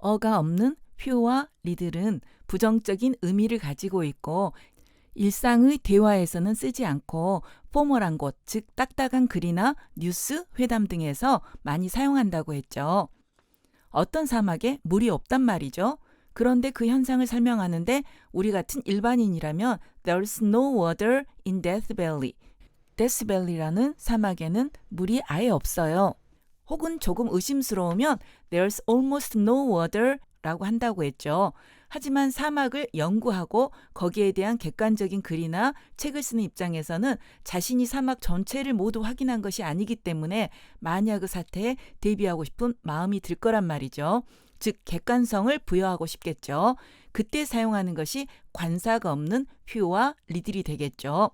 어가 없는 퓨와 리들은 부정적인 의미를 가지고 있고 일상의 대화에서는 쓰지 않고 포멀한 곳, 즉 딱딱한 글이나 뉴스, 회담 등에서 많이 사용한다고 했죠. 어떤 사막에 물이 없단 말이죠. 그런데 그 현상을 설명하는데 우리 같은 일반인이라면 There's no water in Death Valley. Death Valley라는 사막에는 물이 아예 없어요. 혹은 조금 의심스러우면 There's almost no water 라고 한다고 했죠. 하지만 사막을 연구하고 거기에 대한 객관적인 글이나 책을 쓰는 입장에서는 자신이 사막 전체를 모두 확인한 것이 아니기 때문에 만약의 사태에 대비하고 싶은 마음이 들 거란 말이죠. 즉 객관성을 부여하고 싶겠죠. 그때 사용하는 것이 관사가 없는 퓨와 리들이 되겠죠.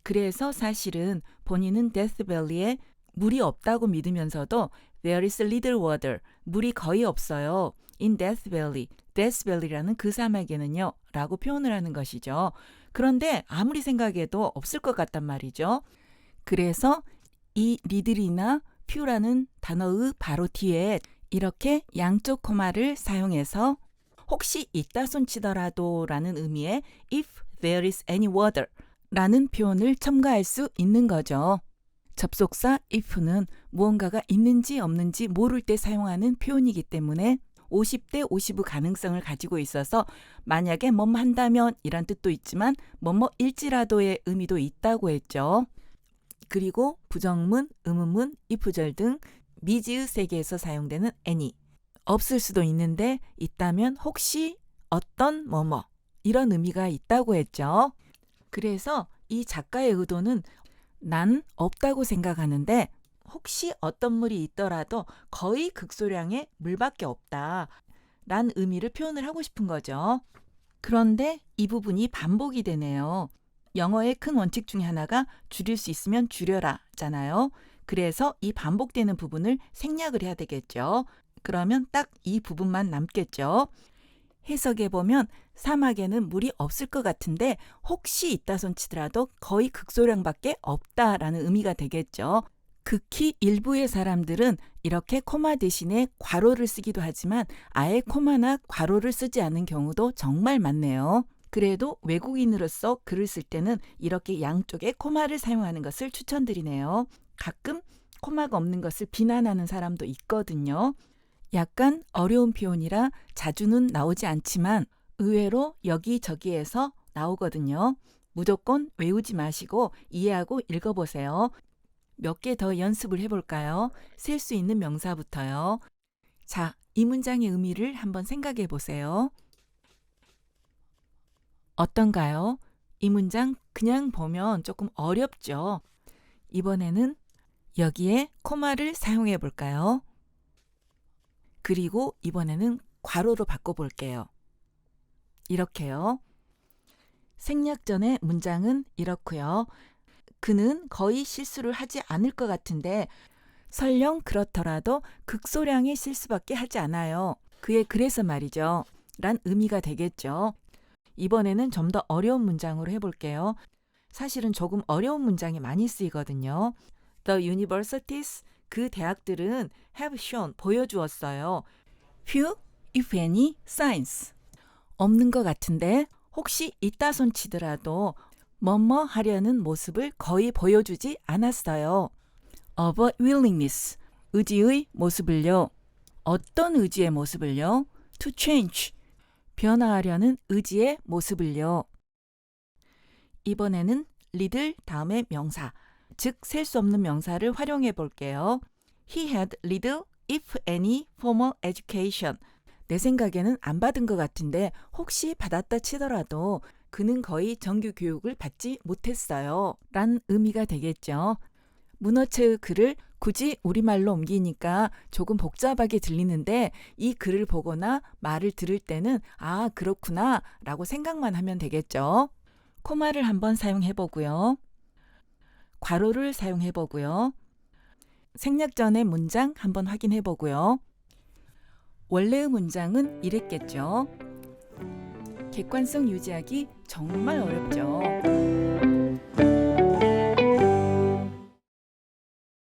그래서 사실은 본인은 데스밸리에 물이 없다고 믿으면서도 There is little water. 물이 거의 없어요. In Death Valley. Death Valley라는 그 사막에는요. 라고 표현을 하는 것이죠. 그런데 아무리 생각해도 없을 것 같단 말이죠. 그래서 이 리들이나 퓨라는 단어의 바로 뒤에 이렇게 양쪽 코마를 사용해서 혹시 있다 손치더라도 라는 의미의 If there is any water 라는 표현을 첨가할 수 있는 거죠. 접속사 if는 무언가가 있는지 없는지 모를 때 사용하는 표현이기 때문에 50대 50의 가능성을 가지고 있어서 만약에 뭐뭐 한다면 이란 뜻도 있지만 뭐뭐일지라도의 의미도 있다고 했죠. 그리고 부정문, 의문문, if절 등 미지의 세계에서 사용되는 any. 없을 수도 있는데 있다면 혹시 어떤 뭐뭐 이런 의미가 있다고 했죠. 그래서 이 작가의 의도는 난 없다고 생각하는데 혹시 어떤 물이 있더라도 거의 극소량의 물밖에 없다. 란 의미를 표현을 하고 싶은 거죠. 그런데 이 부분이 반복이 되네요. 영어의 큰 원칙 중에 하나가 줄일 수 있으면 줄여라 잖아요. 그래서 이 반복되는 부분을 생략을 해야 되겠죠. 그러면 딱 이 부분만 남겠죠. 해석해보면 사막에는 물이 없을 것 같은데 혹시 있다 손치더라도 거의 극소량밖에 없다라는 의미가 되겠죠. 극히 일부의 사람들은 이렇게 코마 대신에 괄호를 쓰기도 하지만 아예 코마나 괄호를 쓰지 않는 경우도 정말 많네요. 그래도 외국인으로서 글을 쓸 때는 이렇게 양쪽에 코마를 사용하는 것을 추천드리네요. 가끔 코마가 없는 것을 비난하는 사람도 있거든요. 약간 어려운 표현이라 자주는 나오지 않지만 의외로 여기저기에서 나오거든요. 무조건 외우지 마시고 이해하고 읽어보세요. 몇 개 더 연습을 해볼까요? 셀 수 있는 명사부터요. 자, 이 문장의 의미를 한번 생각해 보세요. 어떤가요? 이 문장 그냥 보면 조금 어렵죠? 이번에는 여기에 코마를 사용해 볼까요? 그리고 이번에는 괄호로 바꿔볼게요. 이렇게요. 생략 전의 문장은 이렇고요. 그는 거의 실수를 하지 않을 것 같은데 설령 그렇더라도 극소량의 실수밖에 하지 않아요. 그의 그래서 말이죠. 란 의미가 되겠죠. 이번에는 좀 더 어려운 문장으로 해볼게요. 사실은 조금 어려운 문장이 많이 쓰이거든요. The universities, 그 대학들은 have shown, 보여주었어요. few, if any, signs. 없는 것 같은데 혹시 있다 손치더라도 뭐뭐 하려는 모습을 거의 보여주지 않았어요. of a willingness, 의지의 모습을요. 어떤 의지의 모습을요? to change, 변화하려는 의지의 모습을요. 이번에는 little 다음에 명사, 즉 셀 수 없는 명사를 활용해 볼게요. He had little, if any, formal education. 내 생각에는 안 받은 것 같은데 혹시 받았다 치더라도 그는 거의 정규 교육을 받지 못했어요. 란 의미가 되겠죠. 문어체의 글을 굳이 우리말로 옮기니까 조금 복잡하게 들리는데 이 글을 보거나 말을 들을 때는 아 그렇구나 라고 생각만 하면 되겠죠. 코마를 한번 사용해 보고요. 괄호를 사용해 보고요. 생략 전의 문장 한번 확인해 보고요. 원래의 문장은 이랬겠죠. 객관성 유지하기 정말 어렵죠.